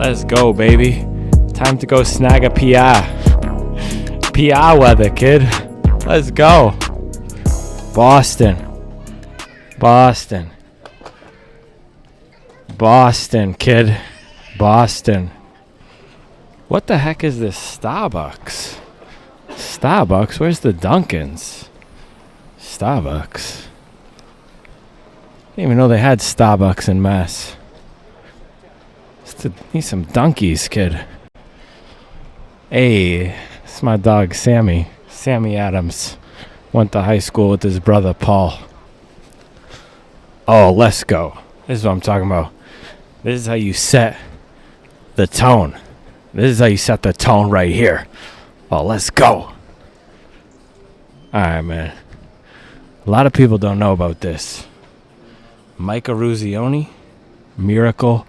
Let's go, baby. Time to go snag a PI. PI weather, kid. Let's go. Boston, kid. Boston. What the heck is this Starbucks? Where's the Dunkins? Starbucks. Didn't even know they had Starbucks in Mass. Need some donkeys, kid. Hey, it's my dog Sammy. Sammy Adams. Went to high school with his brother Paul. Oh, let's go. This is what I'm talking about. This is how you set the tone. This is how you set the tone right here. Oh, let's go. Alright, man. A lot of people don't know about this. Micah Ruzioni, Miracle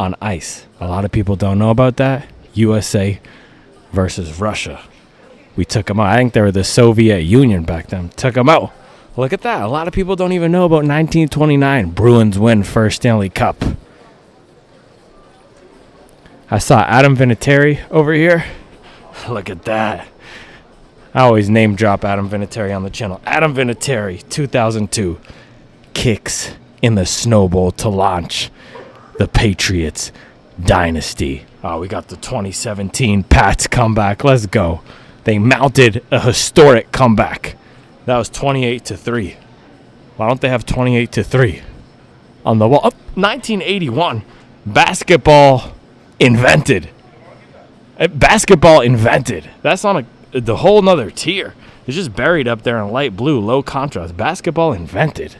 on Ice. A lot of people don't know about that. USA versus Russia. We took them out. I think they were the Soviet Union back then. Took them out. Look at that. A lot of people don't even know about 1929. Bruins win first Stanley Cup. I saw Adam Vinatieri over here. Look at that. I always name drop Adam Vinatieri on the channel. Adam Vinatieri, 2002. Kicks in the snowball to launch the Patriots dynasty. Oh, we got the 2017 Pats comeback. Let's go. They mounted a historic comeback. That was 28-3. Why don't they have 28-3 on the wall? Oh, 1981. Basketball invented. That's on the whole nother tier. It's just buried up there in light blue, low contrast. Basketball invented.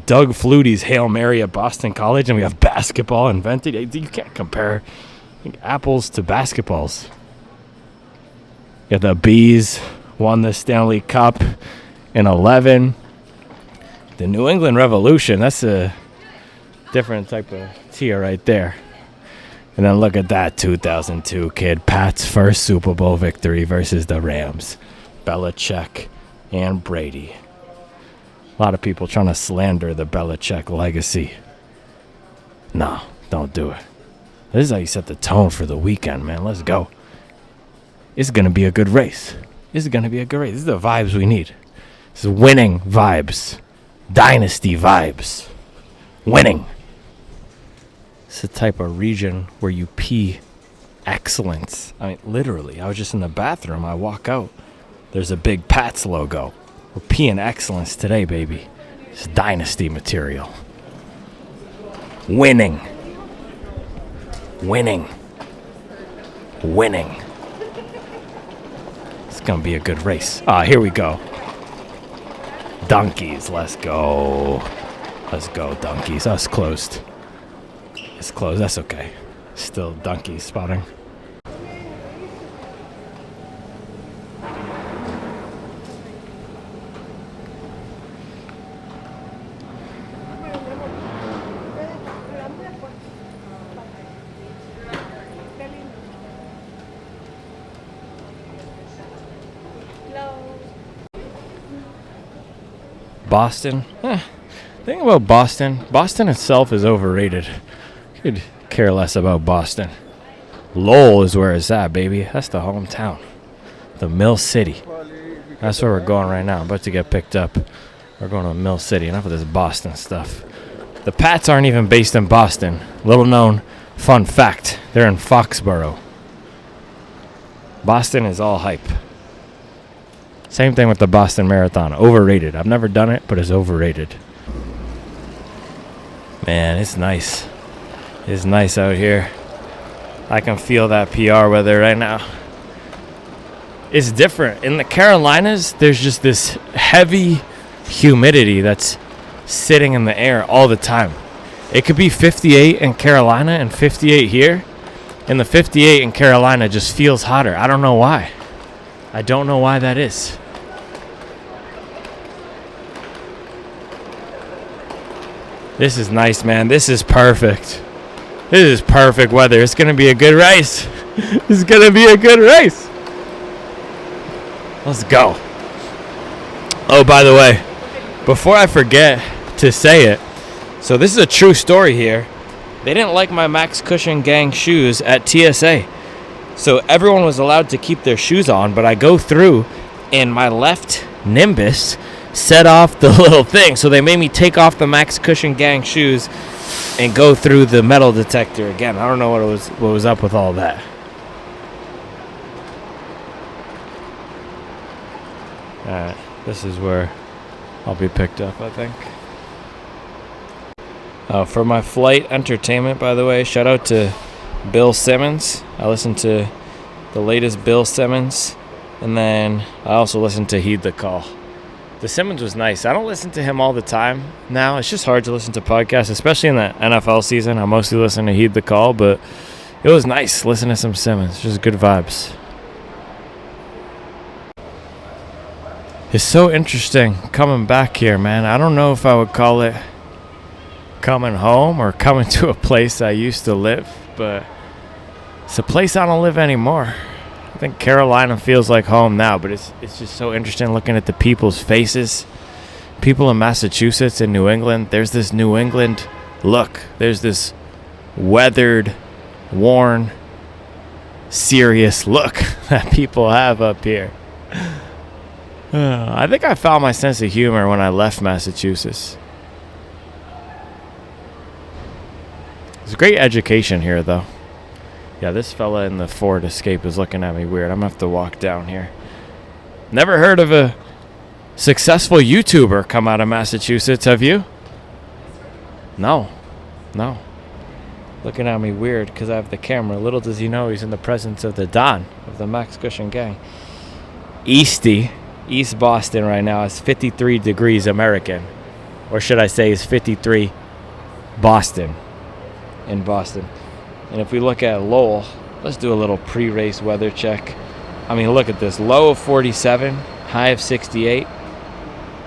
Doug Flutie's Hail Mary at Boston College, and we have basketball invented. You can't compare apples to basketballs. Yeah, the Bees won the Stanley Cup in 11. The New England Revolution, that's a different type of tier right there. And then look at that 2002 kid. Pat's first Super Bowl victory versus the Rams. Belichick and Brady. A lot of people trying to slander the Belichick legacy. No, don't do it. This is how you set the tone for the weekend, man. Let's go. It's going to be a good race. This is the vibes we need. This is winning vibes. Dynasty vibes. Winning. It's the type of region where you pee excellence. I mean, literally. I was just in the bathroom. I walk out. There's a big Pats logo. We're peeing excellence today, baby. It's dynasty material. Winning. It's going to be a good race. Here we go. Donkeys, let's go. Let's go, donkeys. Us closed. It's closed, that's okay. Still donkey spotting. Boston. Thing about Boston itself is overrated. Could care less about Boston. Lowell is where it's at, baby. That's the hometown. The Mill City. That's where we're going right now. I'm about to get picked up. We're going to Mill City. Enough of this Boston stuff. The Pats aren't even based in Boston. Little known fun fact. They're in Foxborough. Boston is all hype. Same thing with the Boston Marathon. Overrated. I've never done it, but it's overrated. Man, it's nice. It's nice out here. I can feel that PR weather right now. It's different. In the Carolinas, there's just this heavy humidity that's sitting in the air all the time. It could be 58 in Carolina and 58 here. And the 58 in Carolina just feels hotter. I don't know why. I don't know why that is. This is nice, man. This is perfect. This is perfect weather. It's going to be a good race. It's going to be a good race. Let's go. Oh, by the way, before I forget to say it, so this is a true story here. they didn't like my Max Cushion Gang shoes at TSA. So everyone was allowed to keep their shoes on, but I go through and my left Nimbus set off the little thing. So they made me take off the Max Cushion Gang shoes and go through the metal detector again. I don't know what was up with all that. Alright, this is where I'll be picked up, I think. For my flight entertainment, by the way, shout out to Bill Simmons. I listened to the latest Bill Simmons, and then I also listened to Heed the Call. The Simmons was nice. I don't listen to him all the time now. It's just hard to listen to podcasts, especially in the NFL season. I mostly listen to Heed the Call, but it was nice listening to some Simmons. Just good vibes. It's so interesting coming back here, man. I don't know if I would call it coming home or coming to a place I used to live, but it's a place I don't live anymore. I think Carolina feels like home now, but it's just so interesting looking at the people's faces. People in Massachusetts and New England, there's this New England look. There's this weathered, worn, serious look that people have up here. I think I found my sense of humor when I left Massachusetts. It's a great education here, though. Yeah, this fella in the Ford Escape is looking at me weird. I'm going to have to walk down here. Never heard of a successful YouTuber come out of Massachusetts, have you? No. Looking at me weird because I have the camera. Little does he know he's in the presence of the Don of the Max Cushion Gang. East Boston right now is 53 degrees American. Or should I say is 53 Boston. In Boston. And if we look at Lowell, let's do a little pre-race weather check. I mean, look at this. Low of 47, high of 68.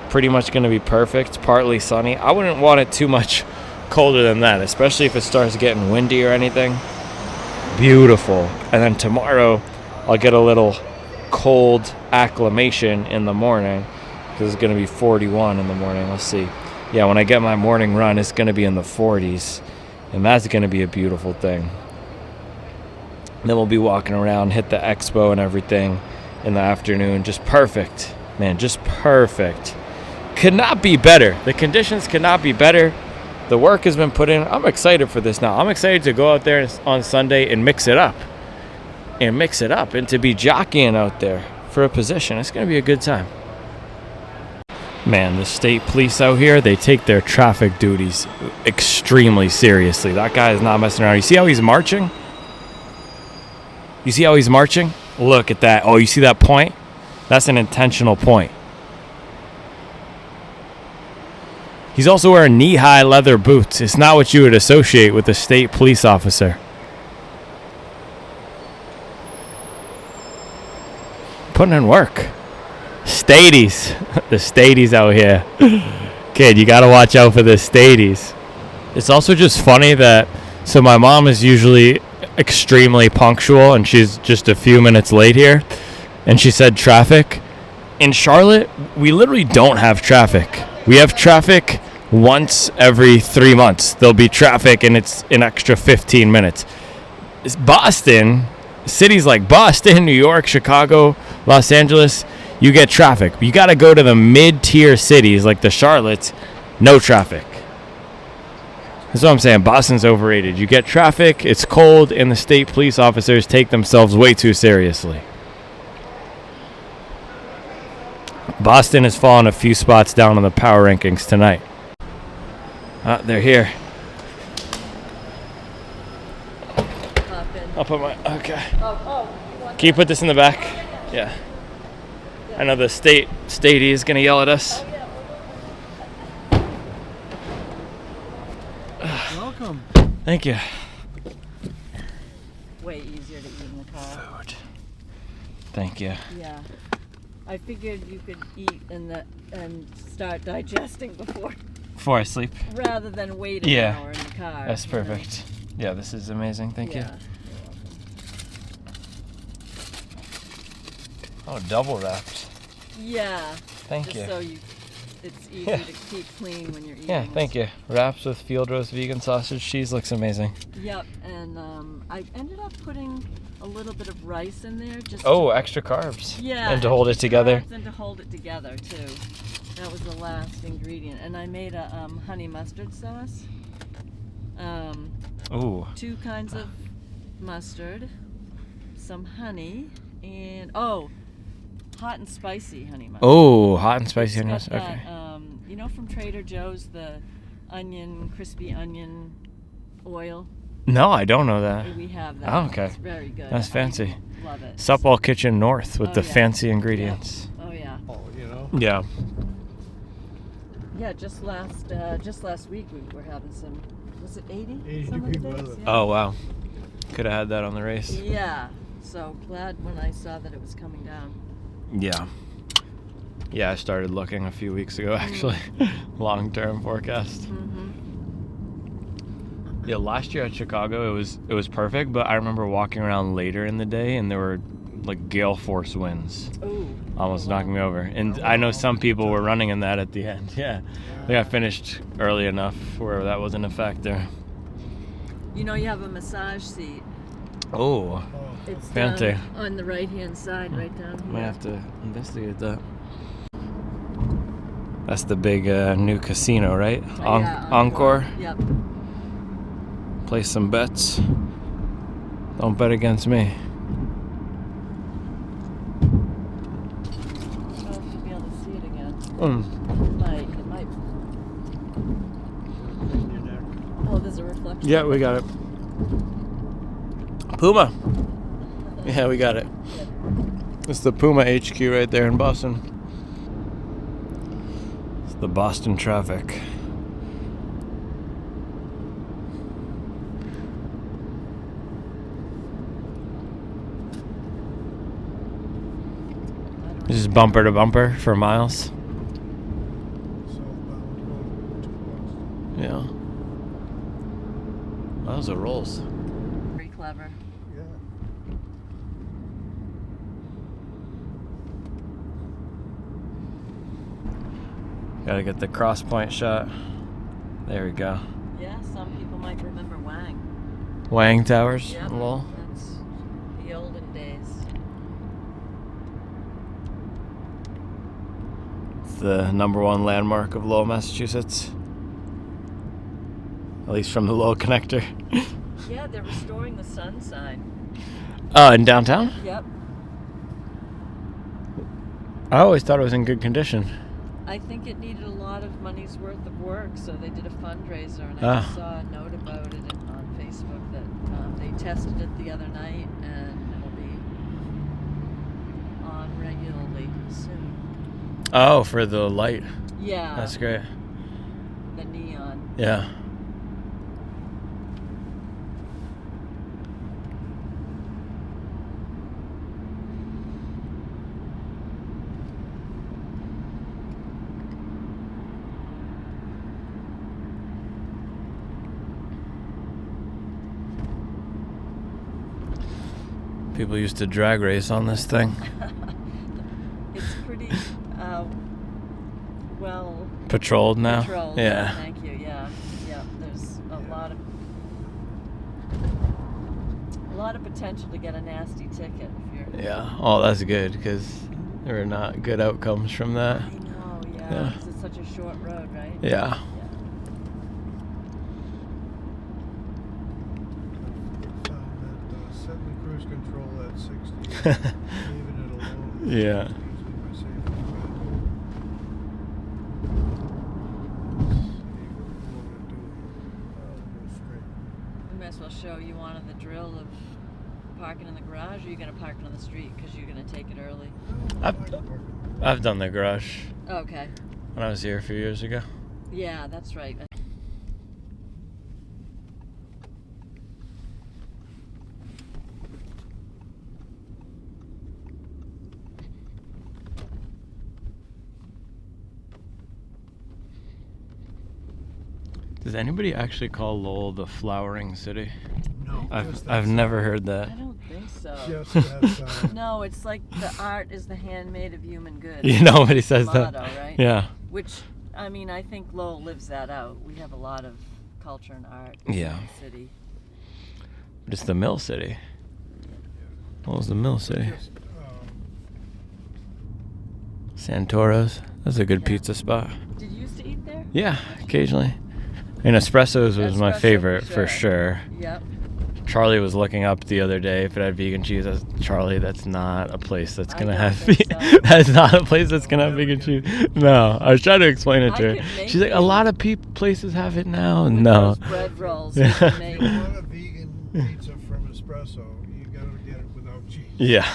Pretty much going to be perfect. Partly sunny. I wouldn't want it too much colder than that, especially if it starts getting windy or anything. Beautiful. And then tomorrow, I'll get a little cold acclimation in the morning because it's going to be 41 in the morning. Let's see. Yeah, when I get my morning run, it's going to be in the 40s. And that's going to be a beautiful thing. Then we'll be walking around, hit the expo and everything in the afternoon. Just perfect. Man, just perfect. Could not be better. The conditions could not be better. The work has been put in. I'm excited for this now. I'm excited to go out there on Sunday and mix it up. And to be jockeying out there for a position. It's going to be a good time. Man, the state police out here, they take their traffic duties extremely seriously. That guy is not messing around. You see how he's marching? Look at that. Oh, you see that point? That's an intentional point. He's also wearing knee-high leather boots. It's not what you would associate with a state police officer. Putting in work. Stadies. The Stadies out here. Kid, you gotta watch out for the Stadies. It's also just funny that, so my mom is usually extremely punctual and she's just a few minutes late here. And she said traffic. In Charlotte, we literally don't have traffic. We have traffic once every 3 months. There'll be traffic and it's an extra 15 minutes. It's Boston, cities like Boston, New York, Chicago, Los Angeles, you get traffic. You got to go to the mid-tier cities like the Charlottes, no traffic. That's what I'm saying. Boston's overrated. You get traffic, it's cold, and the state police officers take themselves way too seriously. Boston has fallen a few spots down on the power rankings tonight. They're here. I'll put my... Okay. Can you put this in the back? Yeah. I know the statey is going to yell at us. Welcome. Thank you. Way easier to eat in the car. Food. Thank you. Yeah. I figured you could eat and start digesting Before I sleep. rather than wait an hour in the car. That's perfect. Yeah, this is amazing. Thank you. Oh, double wrapped. Yeah. Thank Just you. so you it's easy to keep clean when you're eating. Yeah, thank you. Wraps with field roast vegan sausage cheese looks amazing. Yep, and I ended up putting a little bit of rice in there. Just Extra carbs. yeah, And to hold it together. Carbs and to hold it together too. That was the last ingredient, and I made a honey mustard sauce. Ooh. 2 kinds of mustard, some honey, and hot and spicy honey mustard. Oh, hot and spicy It's honey got mustard. that, Okay. you know from Trader Joe's, the crispy onion oil? No, I don't know that. We have that. Oh, okay. It's very good. That's fancy. Love it. Supwell Kitchen North with Oh, the yeah. fancy ingredients. Oh yeah. Oh, you know? Yeah. Yeah, just last week we were having some. Was it 80? 80 some of the degree days? weather. Yeah. Oh, wow. Could have had that on the race. Yeah. So glad when I saw that it was coming down. Yeah. Yeah, I started looking a few weeks ago, actually. Long-term forecast. Mm-hmm. Yeah, last year at Chicago, it was perfect, but I remember walking around later in the day, and there were, like, gale force winds. Ooh. Almost wow. knocking me over. And I know some people were running in that at the end. Yeah. They got finished early enough where that wasn't a factor. You know you have a massage seat. Oh, It's fancy. down on the right-hand side, right down here. Might have to investigate that. That's the big new casino, right? Oh, yeah, Encore. Yep. Place some bets. Don't bet against me. I don't know if you'll be able to see it again. It might. Oh, there's a reflection. Yeah, we got it. Puma. Yeah, we got it. It's the Puma HQ right there in Boston. It's the Boston traffic. This is bumper to bumper for miles. Yeah. Wow, those are rolls. Very clever. Yeah. Gotta get the cross point shot. There we go. Yeah, some people might remember Wang. Wang Towers. Yep. Lowell. That's the olden days. It's the #1 landmark of Lowell, Massachusetts. At least from the Lowell connector. Yeah, they're restoring the sun sign. In downtown? Yep. I always thought it was in good condition. I think it needed a lot of money's worth of work, so they did a fundraiser, and I Ah. just saw a note about it on Facebook that they tested it the other night, and it'll be on regularly soon. Oh, for the light. Yeah. That's great. The neon. Yeah. People used to drag race on this thing. It's pretty well Patrolled now? patrolled. Yeah. Thank you. Yeah. Yeah. There's a lot of potential to get a nasty ticket if you're. Yeah. Oh, that's good, because there are not good outcomes from that. I know. Yeah. Yeah. 'Cause it's such a short road, right? Yeah. Found that setting the cruise control at 60, leaving it alone. Yeah. Usually my safety valve. Let's see what we're gonna do here. I'll go straight. We might as well show you one of the drill of parking in the garage, or you're gonna park it on the street because you're gonna take it early. I've done the garage Okay. when I was here a few years ago. Yeah, that's right. Does anybody actually call Lowell the flowering city? No. I've never heard that. I don't think so. Just that No, it's like the art is the handmaid of human good. Nobody says motto, that. right? Yeah. Which I mean, I think Lowell lives that out. We have a lot of culture and art Yeah. in the city. But it's the mill city. What was the mill city? Just, Santoro's. That's a good Yeah. pizza spot. Did you used to eat there? Yeah, occasionally. And espressos was my Espresso, favorite for sure. Yep. Charlie was looking up the other day if it had vegan cheese. I was, Charlie, that's not a place that's I gonna don't have. think so. That's not a place that's gonna have vegan cheese. No, I was trying to explain it I to her. could make She's like, a it. lot of places have it now. With No. those bread rolls Yeah. we can if make. you want a vegan pizza from Espresso, you gotta get it without cheese. Yeah.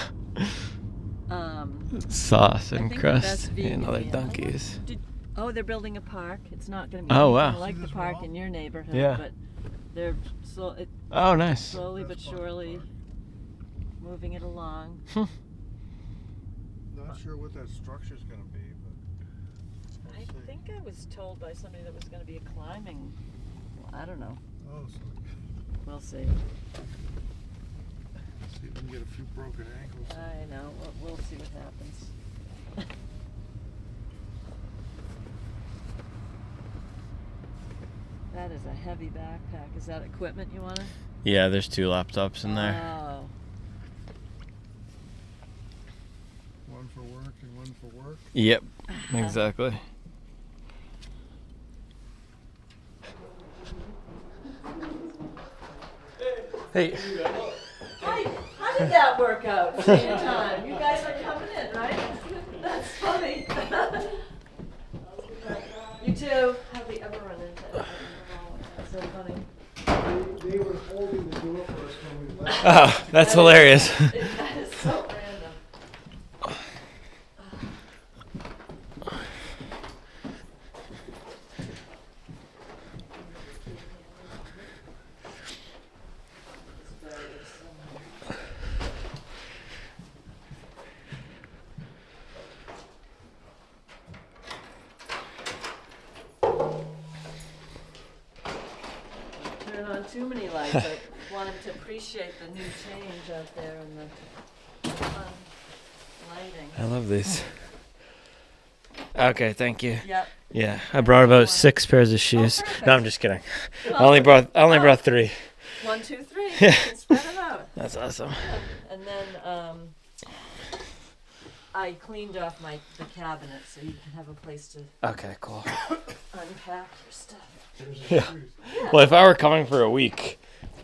Um, Sauce I and think the best crust vegan and other meal- donkeys. Oh, they're building a park. It's not going to be Oh, anything wow. like the This park wall? in your neighborhood, Yeah. but they're Oh, nice. slowly but That's fun. surely moving it along. Not sure what that structure's gonna be, but I we'll see. think I was told by somebody that was going to be a climbing. I don't know. Oh, so We'll see. see if we can get a few broken ankles. I know. We'll see what happens. That is a heavy backpack. Is that equipment you want to? Yeah, there's 2 laptops in there. Oh. One for work and one for work. Yep, exactly. Hey. Hi, how did that work out? Same time. You guys are coming in, right? That's funny. You too. Have we ever run into anything? That's so funny. They were holding the door for us when we left. Oh, that's hilarious. That is so random. Turn on too many lights. I want him to appreciate the new change out there and the fun lighting. I love these. Okay, thank you. Yep. Yeah, I brought about 6 pairs of shoes. perfect. No, I'm just kidding. I only brought 3. 1, 2, 3. Yeah. You can spread it out. That's awesome. And then I cleaned off the cabinet so you can have a place to Okay, cool. unpack your stuff. Yeah. Well, if I were coming for a week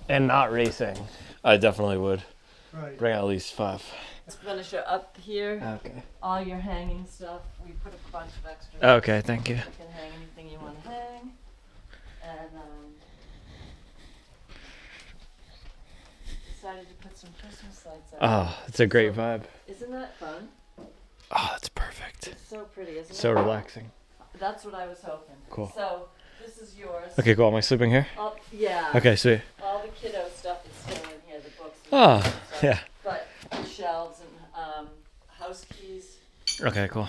and not racing, I definitely would Right. bring at least 5. Let's finish it up here. Okay. All your hanging stuff. We put up a bunch of extra. Okay, thank you. You can hang anything you want to hang. And decided to put some Christmas lights out. Oh, it's a great vibe. Isn't that fun? Oh, that's perfect. It's so pretty, isn't So it? relaxing. That's what I was hoping. Cool. So this is yours. Okay, cool. Am I sleeping here? Yeah. Okay, sweet. All the kiddo stuff is still in here, the books. And Oh, stuff. yeah. But shelves and house keys, Okay, cool.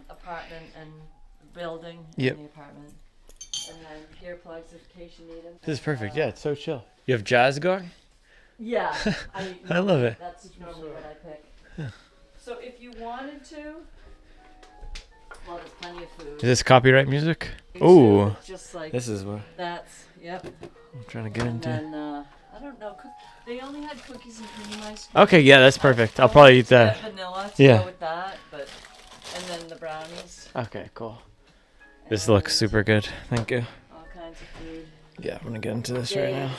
apartment and building Yep. in the apartment. And then ear plugs in case you need them. This is perfect. Yeah, it's so chill. You have jazz going? Yeah. I love it. That's normally what I pick. So if you wanted to, well, there's plenty of food. Is this copyright music? Too, Ooh, just like this is what that's yep. I'm trying to get And into. then I don't know. They only had cookies and cream ice cream. Okay, yeah, that's perfect. I'll probably eat that. Vanilla to Yeah. go with that, but and then the brownies. Okay, cool. This looks and super good. Thank you. All kinds of food. Yeah, I'm gonna get into this right now.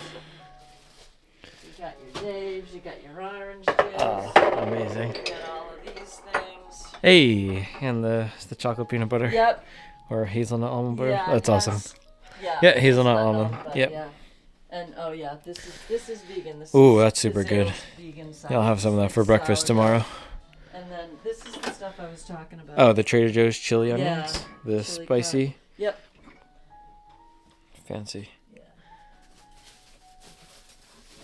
You got your Daves, you got your orange juice. Oh, amazing. You got all of these things. Hey, and the chocolate peanut butter Yep. or hazelnut almond butter. Yeah, That's awesome. Yeah. Yeah, hazelnut Hazelnut almond. butter, Yep. Yeah. And oh yeah, this is vegan. This Ooh, is that's super good. Zales Vegan Yeah, I'll have some of that for sourdough. breakfast tomorrow. And then this is the stuff I was talking about. Oh, the Trader Joe's chili Yeah, onions. The chili spicy. Yep. Fancy. Yeah.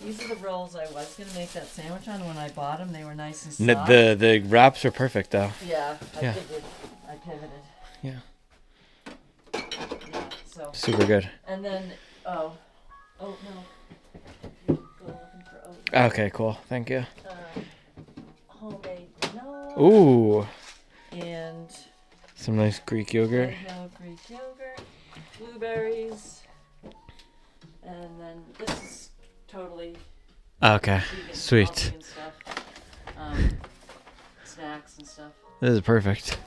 These are the rolls I was gonna make that sandwich on. When I bought them, they were nice and soft. The wraps are perfect though. Yeah, I Yeah. figured. I pivoted. Yeah. Yeah. So Super good. and then oat milk. You go looking for oat milk. Okay, cool. Thank you. Homemade granola. Ooh, And some nice Greek I yogurt. have Greek yogurt. blueberries, and then this is totally Okay, vegan, sweet. healthy and stuff. Snacks and stuff. This is perfect.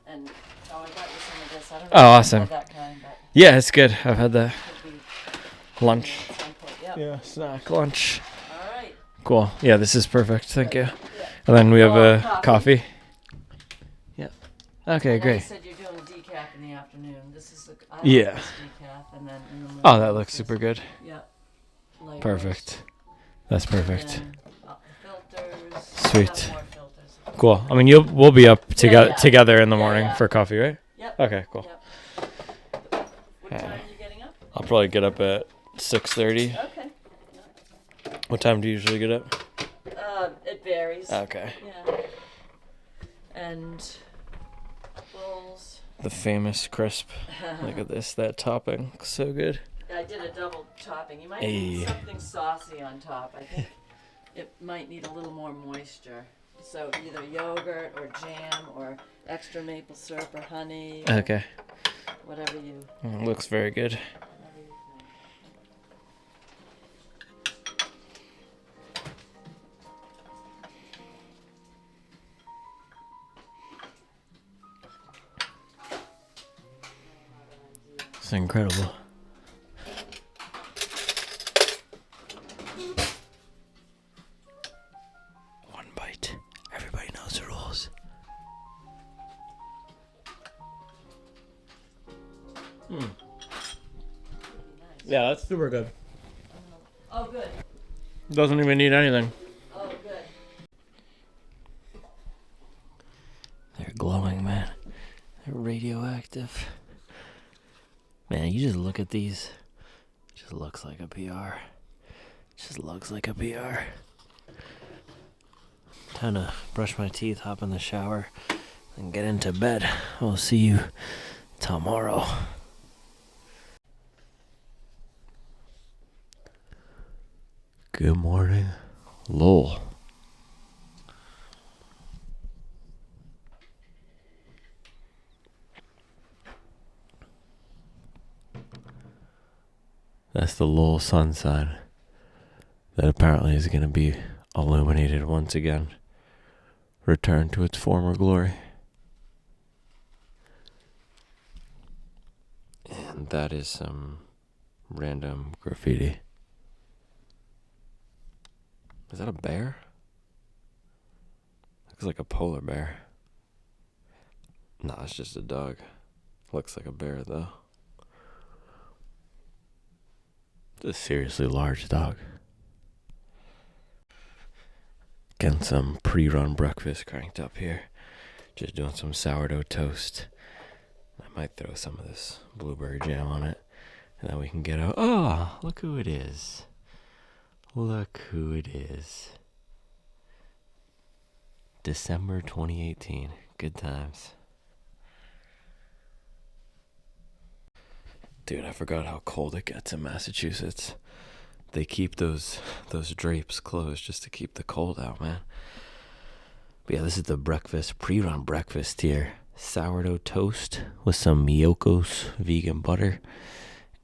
And I got you some of this. I don't know Oh, if you've awesome. had that kind, but Yeah, it's good. I've had that could be lunch. at some point. Yep. Yeah, snack lunch. All right. Cool. Yeah, this is perfect. Thank you. Yeah. And then we have Oh, coffee. Yeah. Okay, I know you great. said you're doing decaf in the afternoon. This is I Yeah. like this decaf, and then in the morning. Oh, that looks this super is- good. Yep. Light Perfect. That's roast. perfect. And then, filters. Sweet. Have more filters. Cool. I mean, we'll be up Yeah. together in the Yeah, morning yeah. for coffee, right? Yep. Okay, cool. Yep. What time are you getting up? I'll probably get up at 6:30. Okay. What time do you usually get up? It varies. Okay. Yeah. And rolls. The famous crisp. Look at this. That topping. So good. I did a double topping. You might Hey. need something saucy on top. I think it might need a little more moisture. So either yogurt or jam or extra maple syrup or honey. Or Okay. whatever you. Looks very good. Whatever you think. It's incredible. One bite. Everybody knows the rules. Yeah, that's super good. Oh, good. Doesn't even need anything. Oh, good. They're glowing, man. They're radioactive. Man, you just look at these. Just looks like a PR. Just looks like a PR. Time to brush my teeth, hop in the shower, and get into bed. We'll see you tomorrow. Good morning, Lowell. That's the Lowell sun sign that apparently is going to be illuminated once again. Return to its former glory. And that is some random graffiti. Is that a bear? Looks like a polar bear. Nah, it's just a dog. Looks like a bear though. It's a seriously large dog. Getting some pre-run breakfast cranked up here. Just doing some sourdough toast. I might throw some of this blueberry jam on it. And then we can get out. Oh, look who it is. Look who it is. December 2018. Good times. Dude, I forgot how cold it gets in Massachusetts. They keep those drapes closed just to keep the cold out, man. But yeah, this is the breakfast, pre-run breakfast here. Sourdough toast with some Miyoko's vegan butter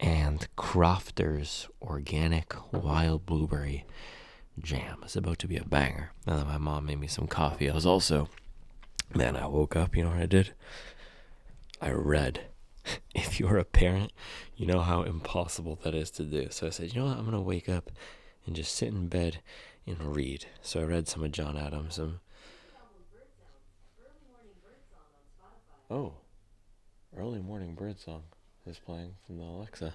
and Crofter's organic wild blueberry jam. It's about to be a banger. And then my mom made me some coffee. I woke up, you know what I did? I read. If you're a parent, you know how impossible that is to do. So I said, you know what? I'm going to wake up and just sit in bed and read. So I read some of John Adams. Early morning bird song is playing from the Alexa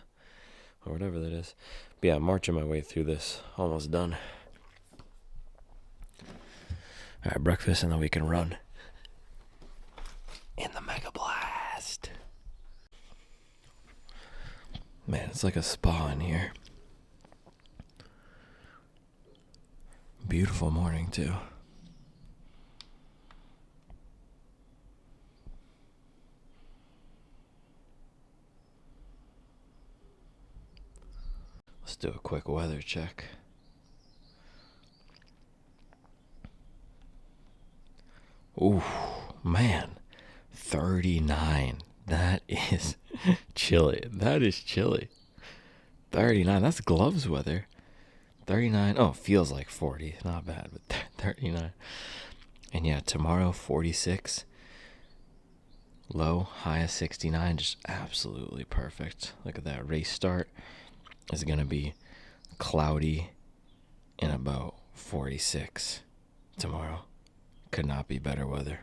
or whatever that is. But yeah, I'm marching my way through this. Almost done. All right, breakfast and then we can run in the Mega Blast. Man, it's like a spa in here. Beautiful morning, too. Let's do a quick weather check. Ooh, man. 39 That is chilly. That is chilly. 39. That's gloves weather. 39. Oh, feels like 40. Not bad, but 39. And yeah, tomorrow 46. Low, high of 69. Just absolutely perfect. Look at that. Race start is going to be cloudy and about 46 tomorrow. Could not be better weather.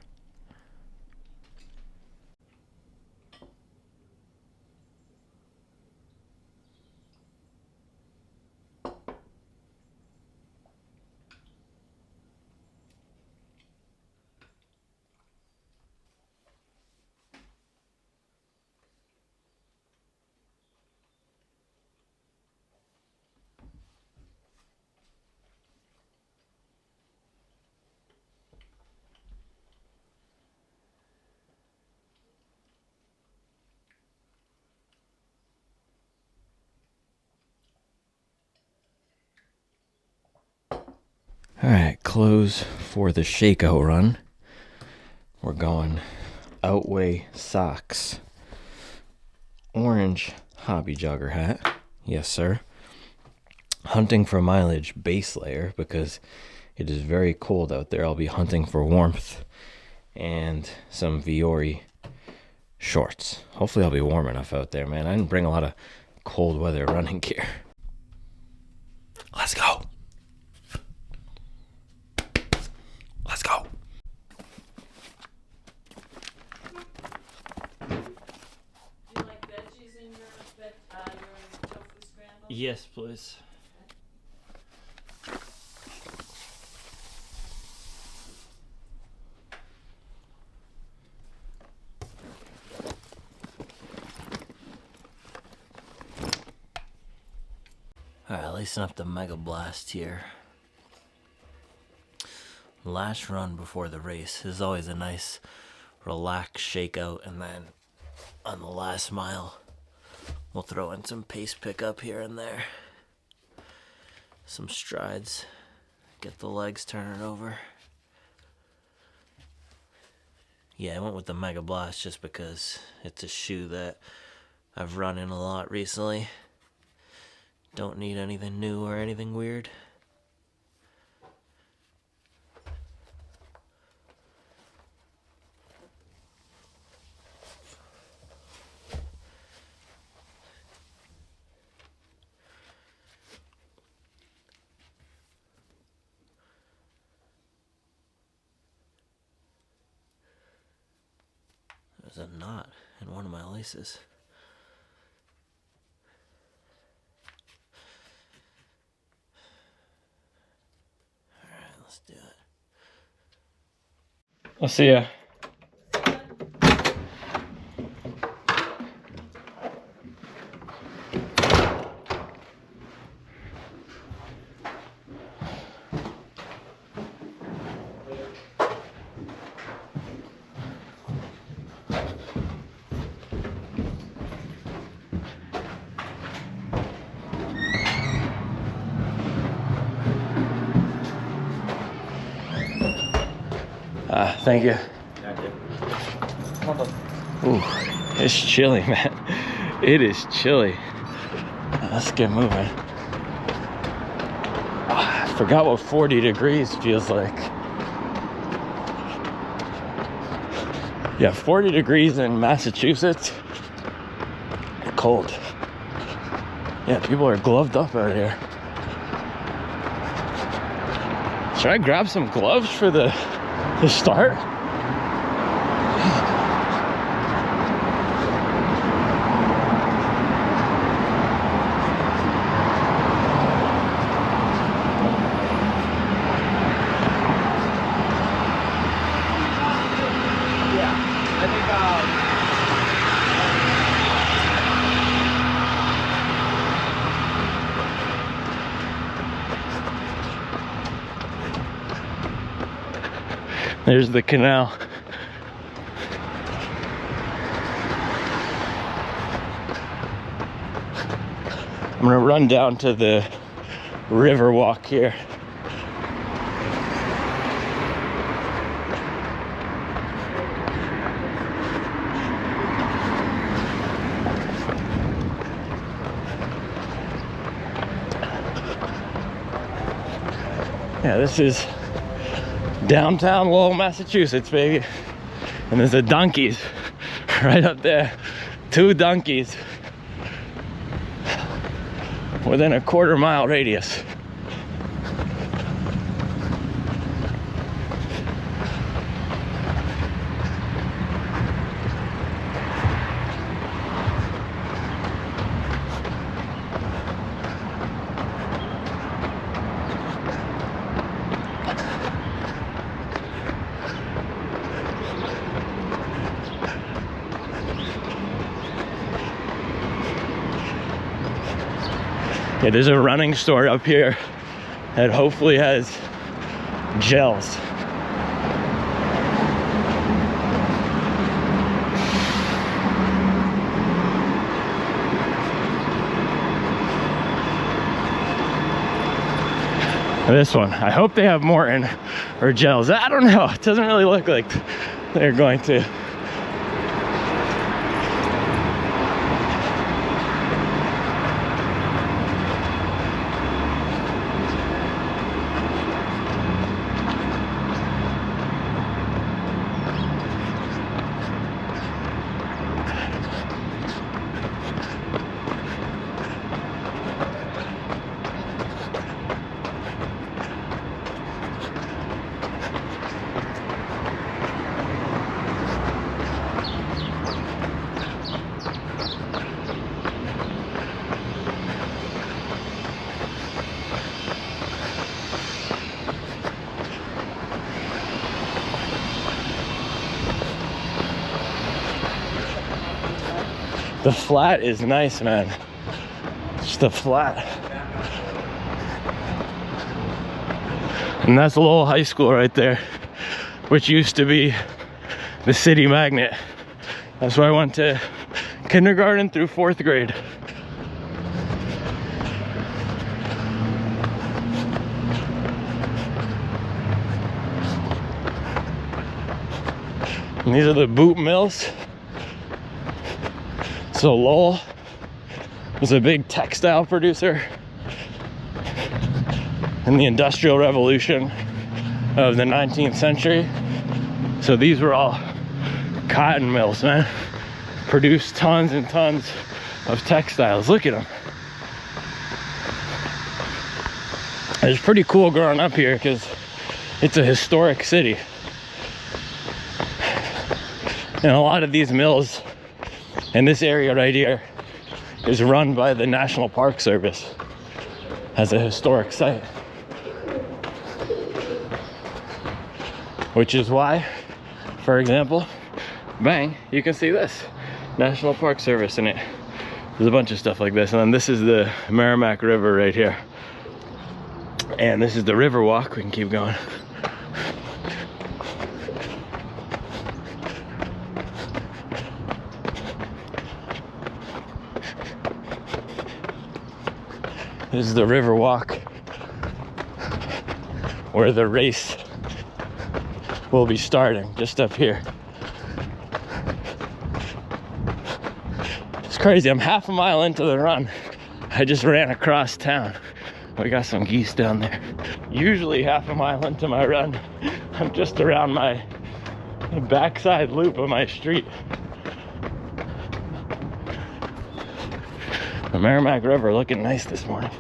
All right, close for the Shakeout Run. We're going Outweigh socks. Orange hobby jogger hat. Yes, sir. Hunting for mileage base layer because it is very cold out there. I'll be hunting for warmth. And some Viore shorts. Hopefully I'll be warm enough out there, man. I didn't bring a lot of cold weather running gear. Let's go. Let's go. Do you like veggies in your tofu scramble? Yes, please. Alright, lacing up the Mega Blast here. Last run before the race. This is always a nice relaxed shakeout, and then on the last mile we'll throw in some pace pickup here and there. Some strides. Get the legs turning over. Yeah, I went with the Mega Blast just because it's a shoe that I've run in a lot recently. Don't need anything new or anything weird. There's a knot in one of my laces. Alright, let's do it. I'll see ya. Thank you. Ooh, it's chilly, man. It is chilly. Let's get moving. I forgot what 40 degrees feels like. Yeah, 40 degrees in Massachusetts. Cold. Yeah, people are gloved up out here. Should I grab some gloves for the start? There's the canal. I'm gonna run down to the Riverwalk here. Yeah, this is downtown Lowell, Massachusetts, baby. And there's a Donkeys right up there. 2 Donkeys within a quarter-mile radius. Yeah, there's a running store up here that hopefully has gels. This one, I hope they have Morton or gels. I don't know, it doesn't really look like they're going to. The flat is nice, man. Just the flat. And that's Lowell High School right there, which used to be the city magnet. That's where I went to kindergarten through 4th grade. And these are the boot mills. So Lowell was a big textile producer in the Industrial Revolution of the 19th century. So these were all cotton mills, man. Produced tons and tons of textiles. Look at them. It's pretty cool growing up here because it's a historic city. And a lot of these mills in this area right here is run by the National Park Service as a historic site. Which is why, for example, bang, you can see this. National Park Service in it. There's a bunch of stuff like this. And then this is the Merrimack River right here. And this is the Riverwalk. We can keep going. This is the Riverwalk where the race will be starting, just up here. It's crazy, I'm half a mile into the run. I just ran across town. We got some geese down there. Usually half a mile into my run, I'm just around my backside loop of my street. The Merrimack River looking nice this morning.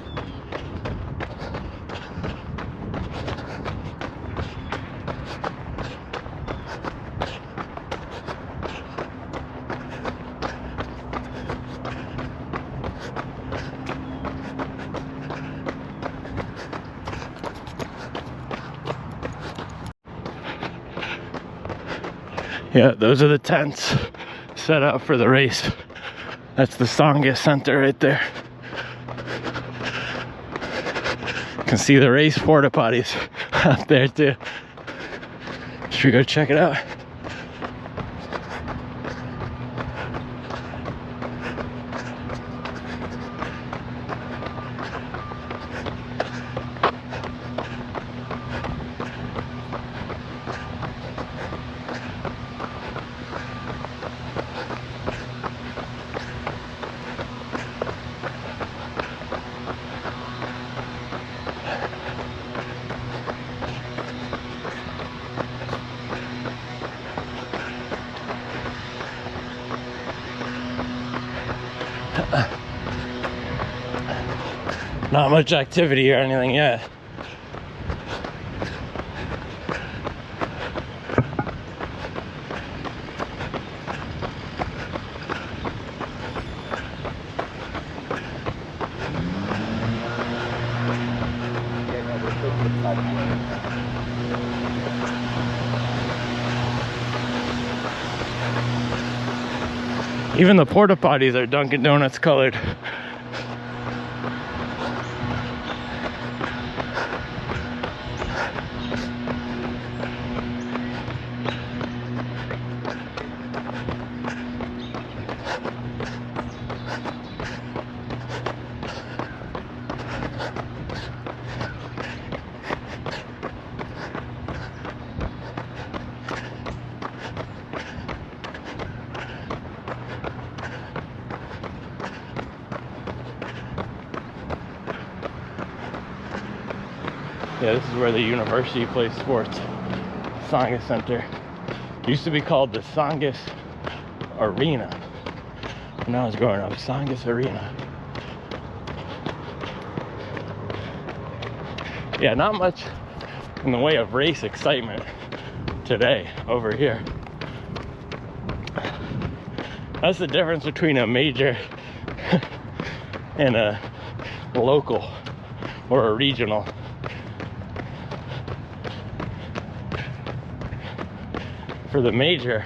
Yeah, those are the tents set up for the race. That's the Songus Center right there. You can see the race porta potties up there too. Should we go check it out? Not much activity or anything yet. Even the porta potties are Dunkin' Donuts colored. Yeah, this is where the university plays sports. Tsongas Center. Used to be called the Tsongas Arena. When I was growing up, Tsongas Arena. Yeah, not much in the way of race excitement today over here. That's the difference between a major and a local or a regional. For the major,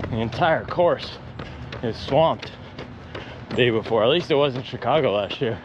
the entire course is swamped the day before. At least it was in Chicago last year.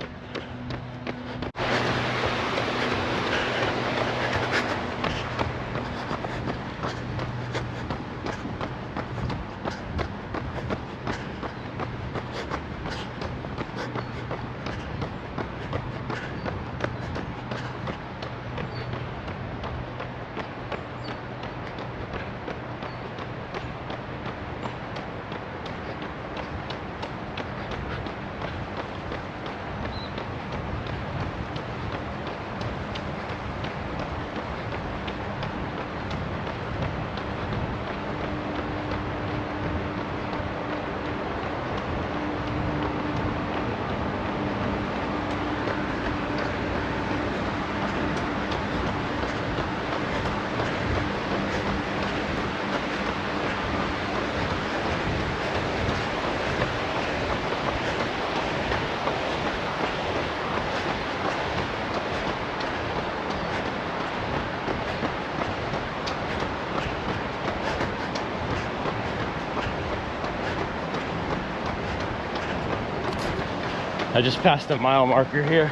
I just passed a mile marker here.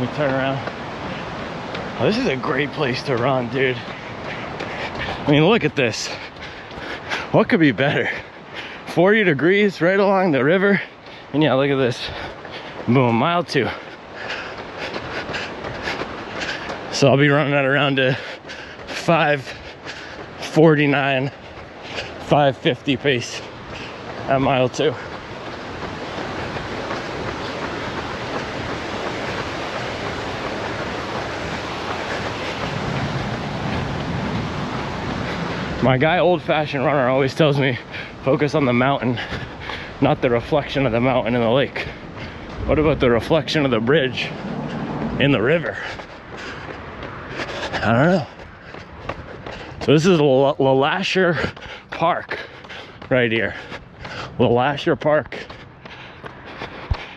We turn around. Oh, this is a great place to run, dude. I mean, look at this. What could be better? 40 degrees right along the river. And yeah, look at this. Boom, mile 2. So I'll be running at around a 5:49, 5:50 pace at mile 2. My guy, Old Fashioned Runner, always tells me, focus on the mountain, not the reflection of the mountain in the lake. What about the reflection of the bridge in the river? I don't know. So this is Lowell Park right here. Lowell Park.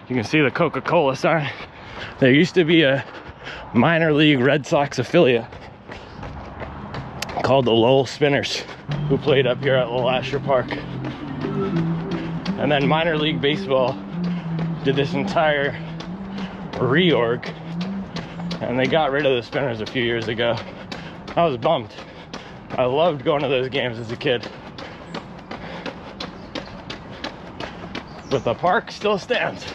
You can see the Coca-Cola sign. There used to be a minor league Red Sox affiliate called the Lowell Spinners, who played up here at Lowell Park. And then minor league baseball did this entire reorg, and they got rid of the Spinners a few years ago. I was bummed. I loved going to those games as a kid. But the park still stands.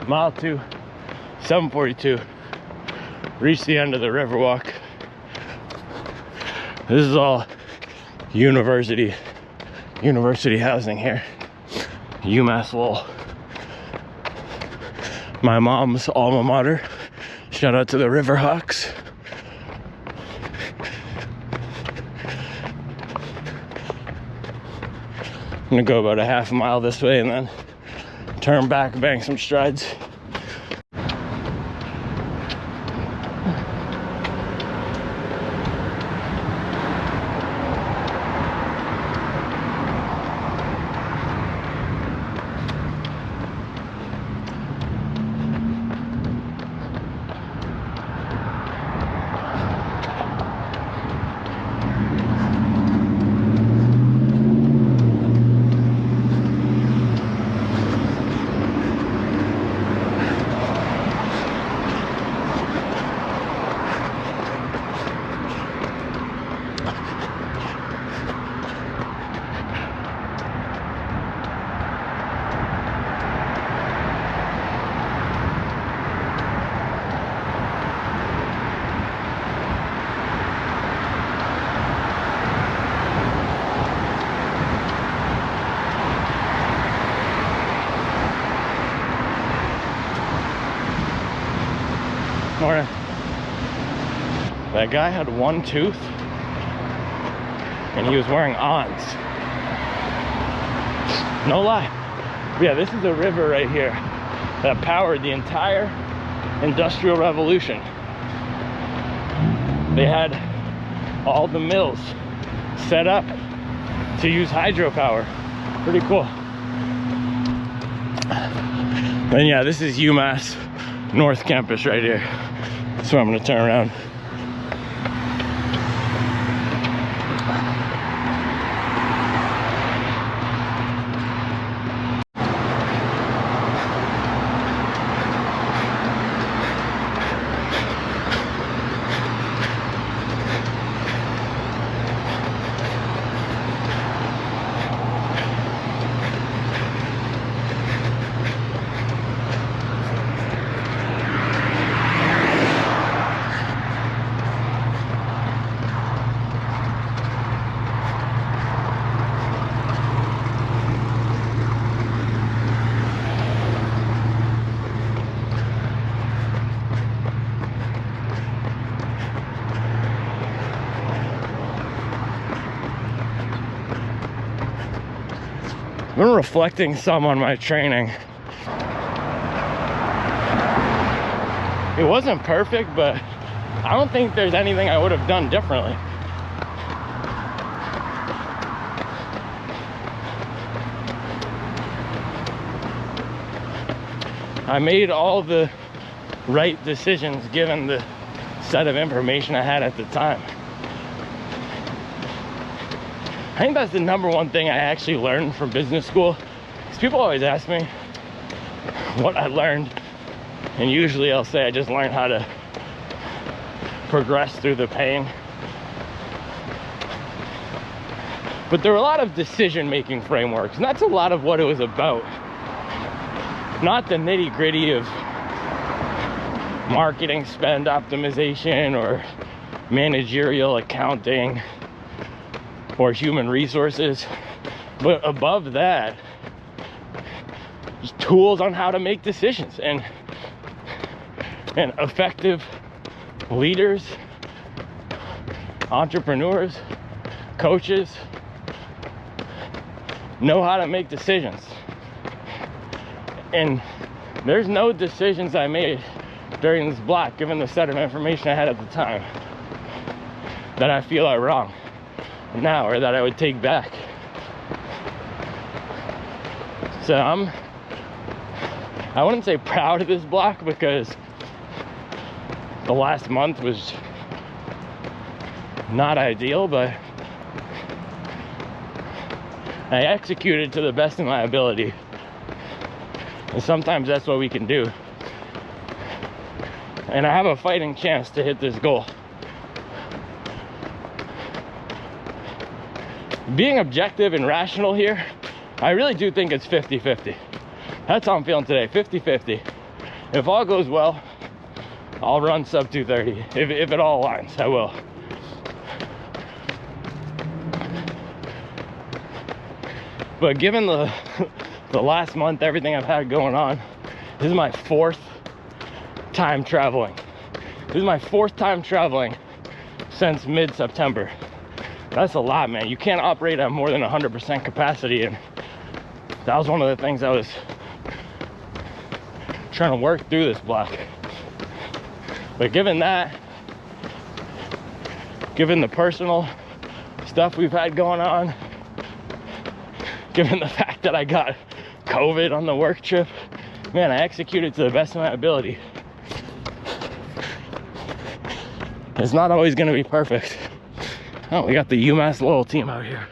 Mile 2, 7:42. Reached the end of the Riverwalk. This is all university housing here. UMass Lowell. My mom's alma mater. Shout out to the Riverwalks. I'm gonna go about a half a mile this way and then turn back, bank some strides. Morning. That guy had one tooth and he was wearing ons. No lie. Yeah, this is a river right here that powered the entire Industrial Revolution. They had all the mills set up to use hydropower. Pretty cool. And yeah, this is UMass North Campus right here. That's where I'm gonna turn around. I've been reflecting some on my training. It wasn't perfect, but I don't think there's anything I would have done differently. I made all the right decisions given the set of information I had at the time. I think that's the number one thing I actually learned from business school. Because people always ask me what I learned, and usually I'll say I just learned how to progress through the pain. But there were a lot of decision-making frameworks, and that's a lot of what it was about. Not the nitty-gritty of marketing spend optimization or managerial accounting or human resources, but above that, just tools on how to make decisions, and effective leaders, entrepreneurs, coaches know how to make decisions. And there's no decisions I made during this block, given the set of information I had at the time, that I feel are wrong now or that I would take back. So I wouldn't say proud of this block, because the last month was not ideal, but I executed to the best of my ability. And sometimes that's what we can do. And I have a fighting chance to hit this goal. Being objective and rational here, I really do think it's 50-50. That's how I'm feeling today, 50-50. If all goes well, I'll run sub 230. If it all aligns, I will. But given the last month, everything I've had going on, this is my 4th time traveling. This is my 4th time traveling since mid-September. That's a lot, man. You can't operate at more than 100% capacity, and that was one of the things I was trying to work through this block. But given that, given the personal stuff we've had going on, given the fact that I got COVID on the work trip, man, I executed to the best of my ability. It's not always going to be perfect. Oh, we got the UMass Lowell team out here.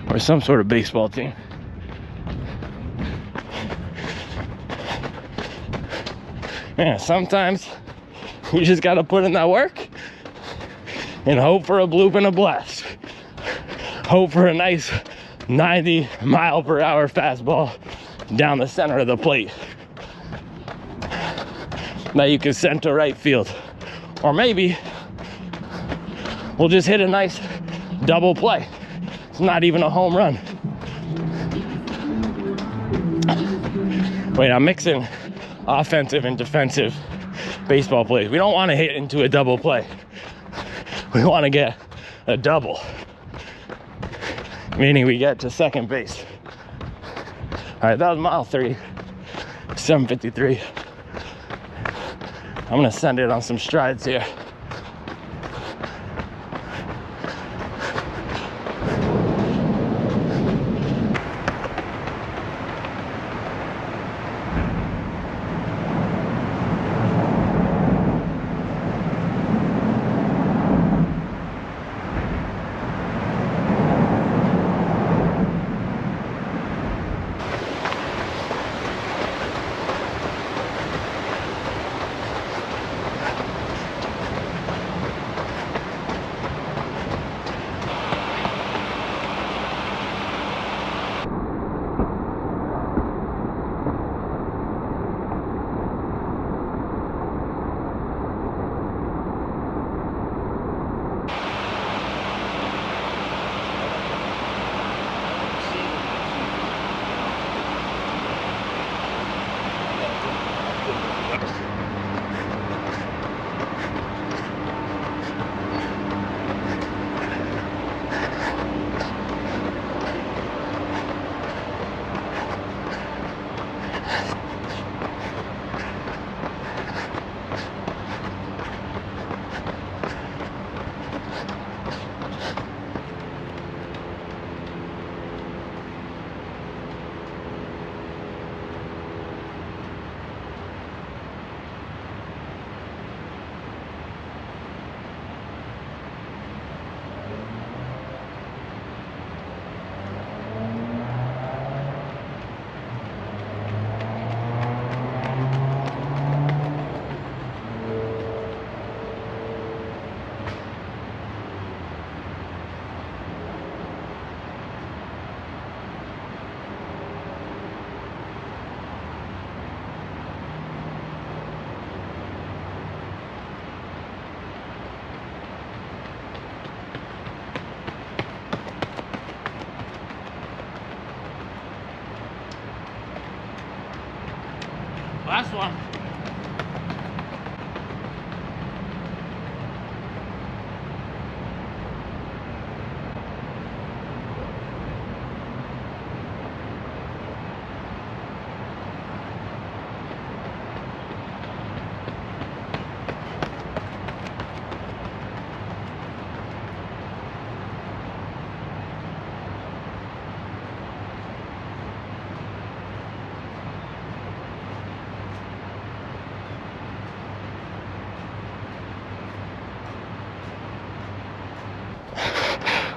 Or some sort of baseball team. Man, sometimes you just got to put in that work and hope for a bloop and a blast. Hope for a nice 90-mile-per-hour fastball down the center of the plate that you can send to right field. Or maybe we'll just hit a nice double play. It's not even a home run. Wait, I'm mixing offensive and defensive baseball plays. We don't want to hit into a double play. We want to get a double, meaning we get to second base. All right, that was mile 3, 7:53. I'm gonna send it on some strides here. Last one.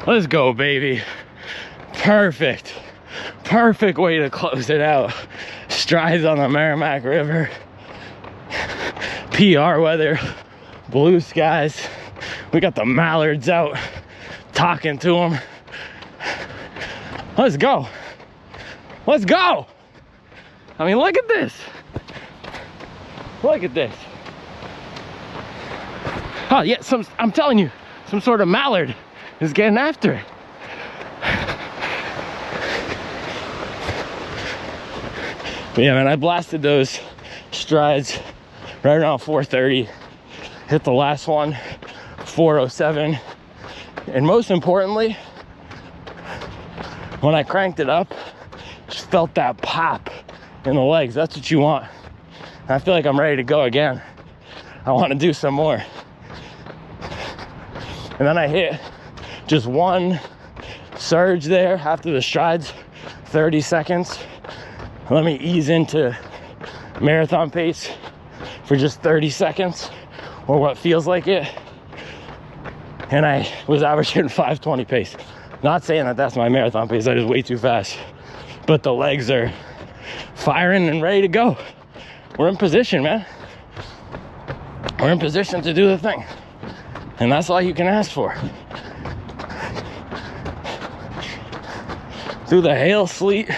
Let's go, baby. Perfect. Perfect way to close it out. Strides on the Merrimack River. PR weather. Blue skies. We got the mallards out talking to them. Let's go. Let's go. I mean, look at this. Look at this. Oh, yeah, I'm telling you, some sort of mallard is getting after it. But yeah, man, I blasted those strides right around 4:30. Hit the last one, 4:07. And most importantly, when I cranked it up, just felt that pop in the legs. That's what you want. And I feel like I'm ready to go again. I want to do some more. And then I hit just one surge there after the strides, 30 seconds. Let me ease into marathon pace for just 30 seconds, or what feels like it. And I was averaging 5:20 pace. Not saying that that's my marathon pace, that is way too fast. But the legs are firing and ready to go. We're in position, man. We're in position to do the thing. And that's all you can ask for. Through the hail, sleet,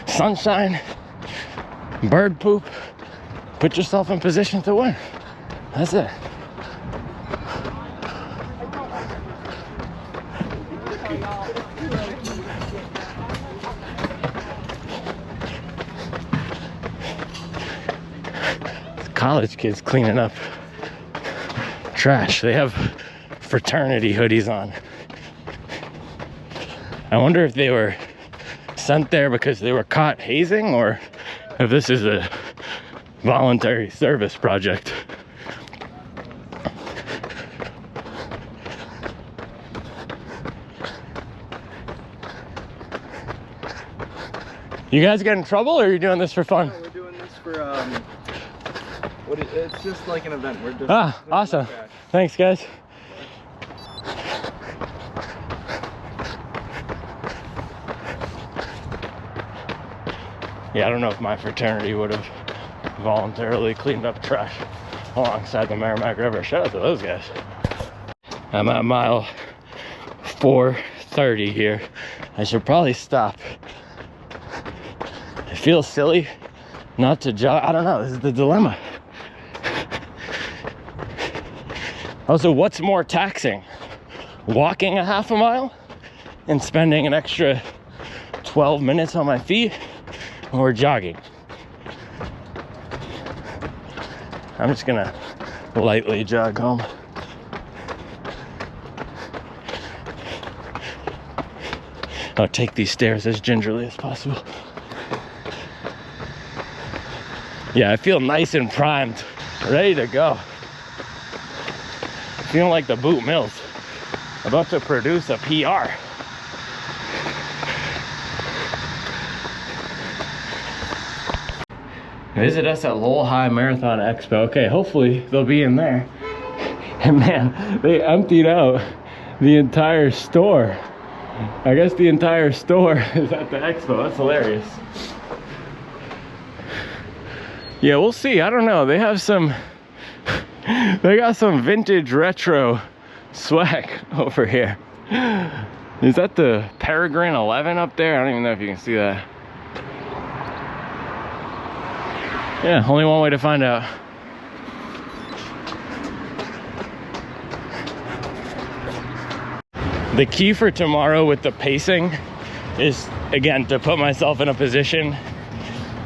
sunshine, bird poop, put yourself in position to win. That's it. College kids cleaning up trash. They have fraternity hoodies on. I wonder if they were sent there because they were caught hazing, or if this is a voluntary service project. You guys get in trouble, or are you doing this for fun? No, we're doing this for it's just like an event. We're just awesome. Thanks, guys. Yeah, I don't know if my fraternity would have voluntarily cleaned up trash alongside the Merrimack River. Shout out to those guys. I'm at mile 4:30 here. I should probably stop. It feels silly not to jog. I don't know, this is the dilemma. Also, what's more taxing? Walking a half a mile and spending an extra 12 minutes on my feet, or jogging? I'm just gonna lightly jog home. I'll take these stairs as gingerly as possible. Yeah, I feel nice and primed, ready to go. Feeling like the Boot Mills, about to produce a PR. Visit us at Lowell High Marathon Expo. Okay, hopefully they'll be in there. And man, they emptied out the entire store. I guess the entire store is at the expo. That's hilarious. Yeah, we'll see. I don't know. They have some, they got some vintage retro swag over here. Is that the Peregrine 11 up there? I don't even know if you can see that. Yeah, only one way to find out. The key for tomorrow with the pacing is, again, to put myself in a position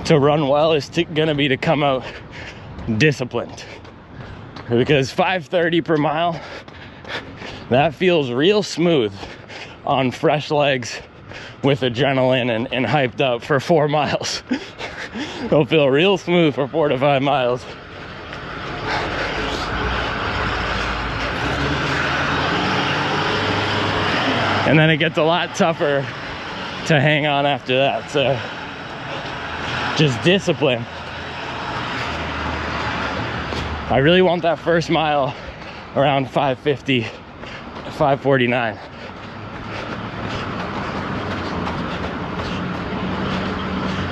to run well, is gonna be to come out disciplined. Because 5:30 per mile, that feels real smooth on fresh legs with adrenaline and hyped up for 4 miles. It'll feel real smooth for 4 to 5 miles. And then it gets a lot tougher to hang on after that. So just discipline. I really want that first mile around 5:50, 5:49.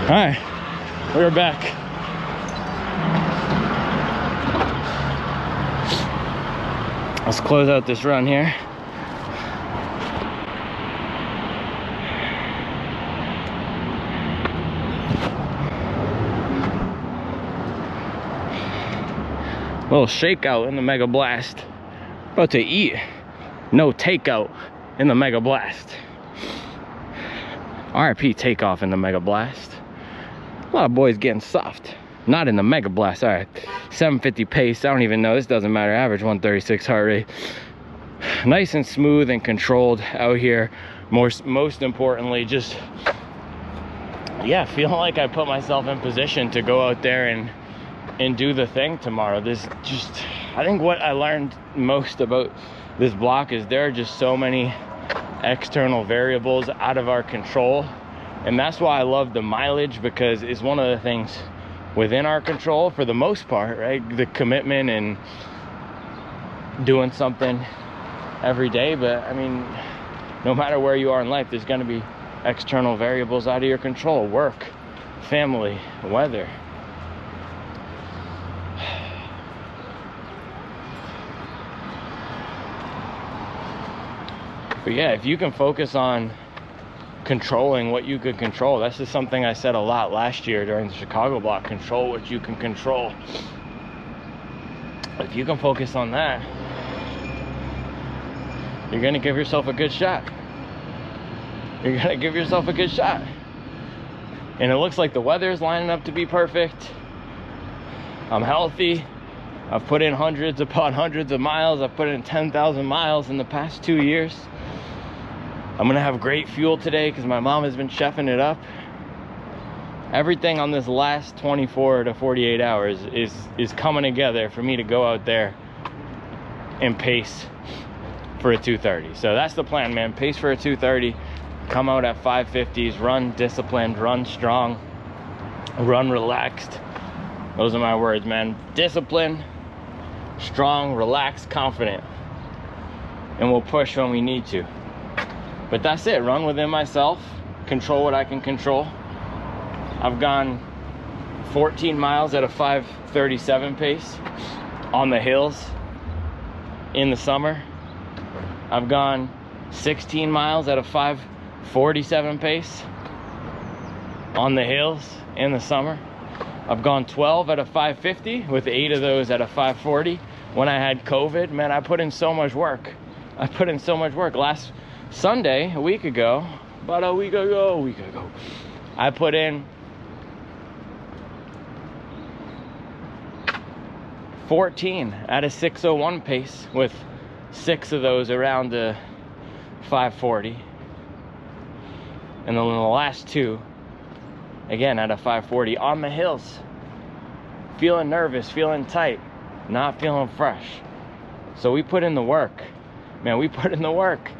All right, we're back. Let's close out this run here. Little shakeout in the Mega Blast. About to eat. No takeout in the Mega Blast. RIP takeoff in the Mega Blast. A lot of boys getting soft. Not in the Mega Blast. All right, 750 pace. I don't even know. This doesn't matter. Average 136 heart rate. Nice and smooth and controlled out here. Most importantly, just, yeah, feeling like I put myself in position to go out there and do the thing tomorrow. I think what I learned most about this block is there are just so many external variables out of our control. And that's why I love the mileage, because it's one of the things within our control for the most part, right? The commitment and doing something every day. But I mean, no matter where you are in life, there's going to be external variables out of your control: work, family, weather. But yeah, if you can focus on controlling what you could control, that's just something I said a lot last year during the Chicago block: control what you can control. If you can focus on that, you're gonna give yourself a good shot. You're gonna give yourself a good shot. And it looks like the weather is lining up to be perfect. I'm healthy. I've put in hundreds upon hundreds of miles. I've put in 10,000 miles in the past 2 years. I'm gonna have great fuel today because my mom has been chefing it up. Everything on this last 24 to 48 hours is coming together for me to go out there and pace for a 230. So that's the plan, man. Pace for a 230, come out at 550s, run disciplined, run strong, run relaxed. Those are my words, man. Disciplined, strong, relaxed, confident. And we'll push when we need to. But that's it. Run within myself, control what I can control. I've gone 14 miles at a 5:37 pace on the hills in the summer. I've gone 16 miles at a 5:47 pace on the hills in the summer. I've gone 12 at a 5:50 with 8 of those at a 5:40. When I had COVID, man, I put in so much work. Last Sunday, a week ago, I put in 14 at a 6:01 pace with 6 of those around the 5:40. And then the last 2, again at a 5:40 on the hills. Feeling nervous, feeling tight, not feeling fresh. So we put in the work. Man, we put in the work.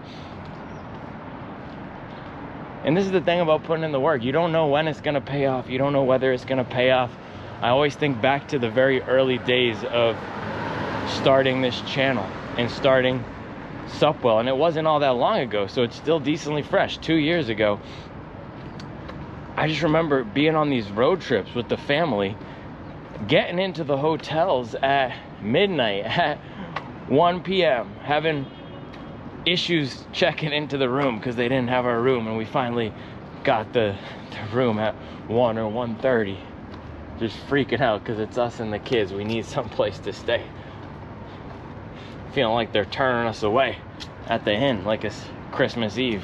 And this is the thing about putting in the work. You don't know when it's going to pay off. You don't know whether it's going to pay off. I always think back to the very early days of starting this channel and starting Supwell. And it wasn't all that long ago, so it's still decently fresh. 2 years ago. I just remember being on these road trips with the family, getting into the hotels at midnight, at 1 p.m., having issues checking into the room because they didn't have our room, and we finally got the room at 1 or 1:30. Just freaking out because it's us and the kids. We need some place to stay. Feeling like they're turning us away at the inn like it's Christmas Eve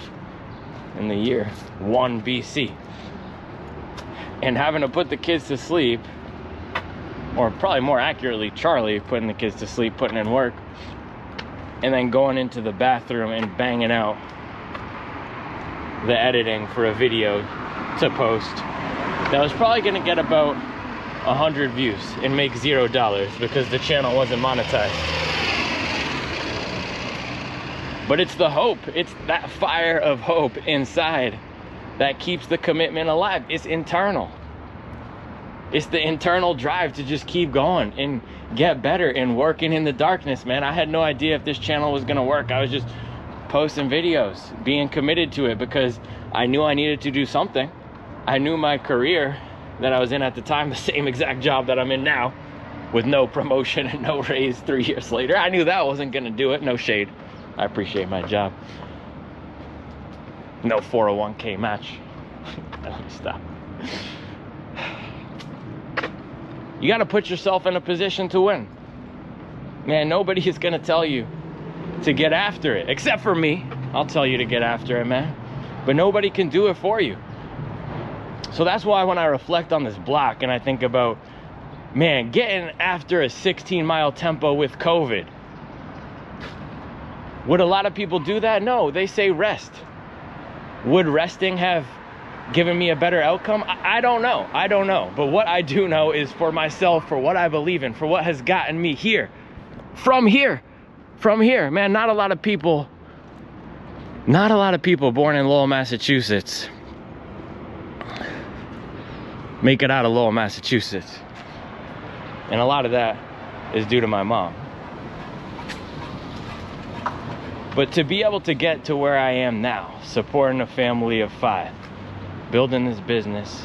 in the year 1 BC. And having to put the kids to sleep, or probably more accurately, Charlie putting the kids to sleep, putting in work, and then going into the bathroom and banging out the editing for a video to post that was probably going to get about 100 views and make $0 because the channel wasn't monetized. But it's the hope, it's that fire of hope inside that keeps the commitment alive. It's internal. It's the internal drive to just keep going and get better and working in the darkness, man. I had no idea if this channel was gonna work. I was just posting videos, being committed to it because I knew I needed to do something. I knew my career that I was in at the time, the same exact job that I'm in now, with no promotion and no raise 3 years later. I knew that wasn't gonna do it. No shade. I appreciate my job. No 401k match. Let me stop. You got to put yourself in a position to win. Man, nobody is going to tell you to get after it, except for me. I'll tell you to get after it, man. But nobody can do it for you. So that's why when I reflect on this block and I think about, man, getting after a 16-mile tempo with COVID, would a lot of people do that? No, they say rest. Would resting have given me a better outcome? I don't know. I don't know. But what I do know is for myself, for what I believe in, for what has gotten me here, from here, man, not a lot of people born in Lowell, Massachusetts make it out of Lowell, Massachusetts. And a lot of that is due to my mom. But to be able to get to where I am now, supporting a family of 5, building this business,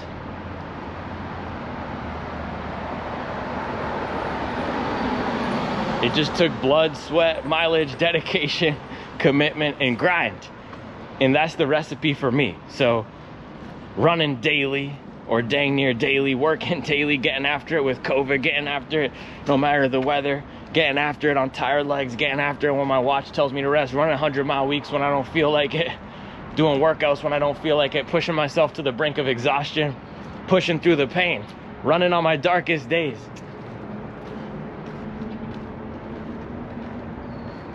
it just took blood, sweat, mileage, dedication, commitment, and grind. And that's the recipe for me. So running daily, or dang near daily, working daily, getting after it with COVID, getting after it no matter the weather, getting after it on tired legs, getting after it when my watch tells me to rest, running 100-mile weeks when I don't feel like it, doing workouts when I don't feel like it, pushing myself to the brink of exhaustion, pushing through the pain, running on my darkest days.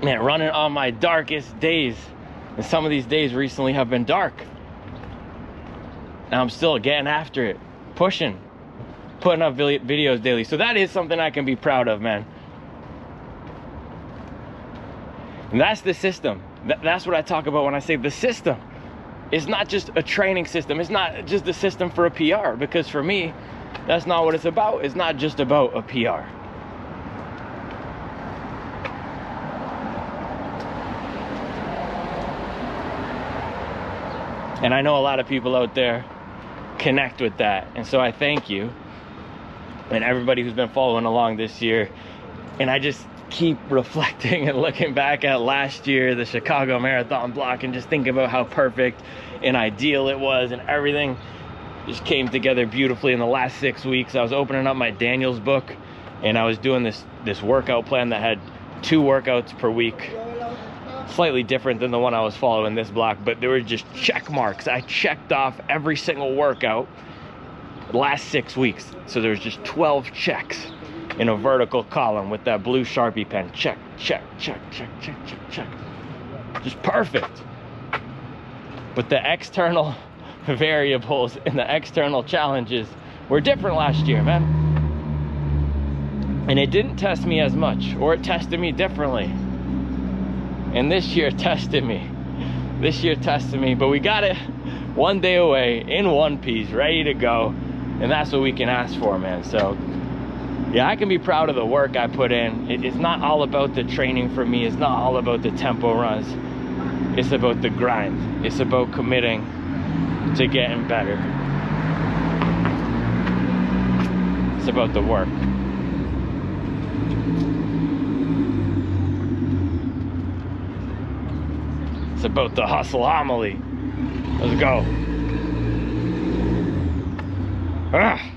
Man, running on my darkest days. And some of these days recently have been dark. And I'm still getting after it, pushing, putting up videos daily. So that is something I can be proud of, man. And that's the system. That's what I talk about when I say the system. It's not just a training system. It's not just a system for a PR. Because for me, that's not what it's about. It's not just about a PR. And I know a lot of people out there connect with that. And so I thank you and everybody who's been following along this year. And I just keep reflecting and looking back at last year, the Chicago Marathon block, and just thinking about how perfect and ideal it was, and everything just came together beautifully in the last 6 weeks. I was opening up my Daniels book, and I was doing this workout plan that had 2 workouts per week, slightly different than the one I was following this block, but there were just check marks. I checked off every single workout the last 6 weeks. So there was just 12 checks in a vertical column with that blue Sharpie pen. Check, check, check, check, check, check, check. Just perfect. But the external variables and the external challenges were different last year, man. And it didn't test me as much, or it tested me differently. And this year tested me. This year tested me, but we got it one day away, in one piece, ready to go. And that's what we can ask for, man. So yeah, I can be proud of the work I put in. It's not all about the training for me. It's not all about the tempo runs. It's about the grind. It's about committing to getting better. It's about the work. It's about the hustle homily. Let's go. Ah.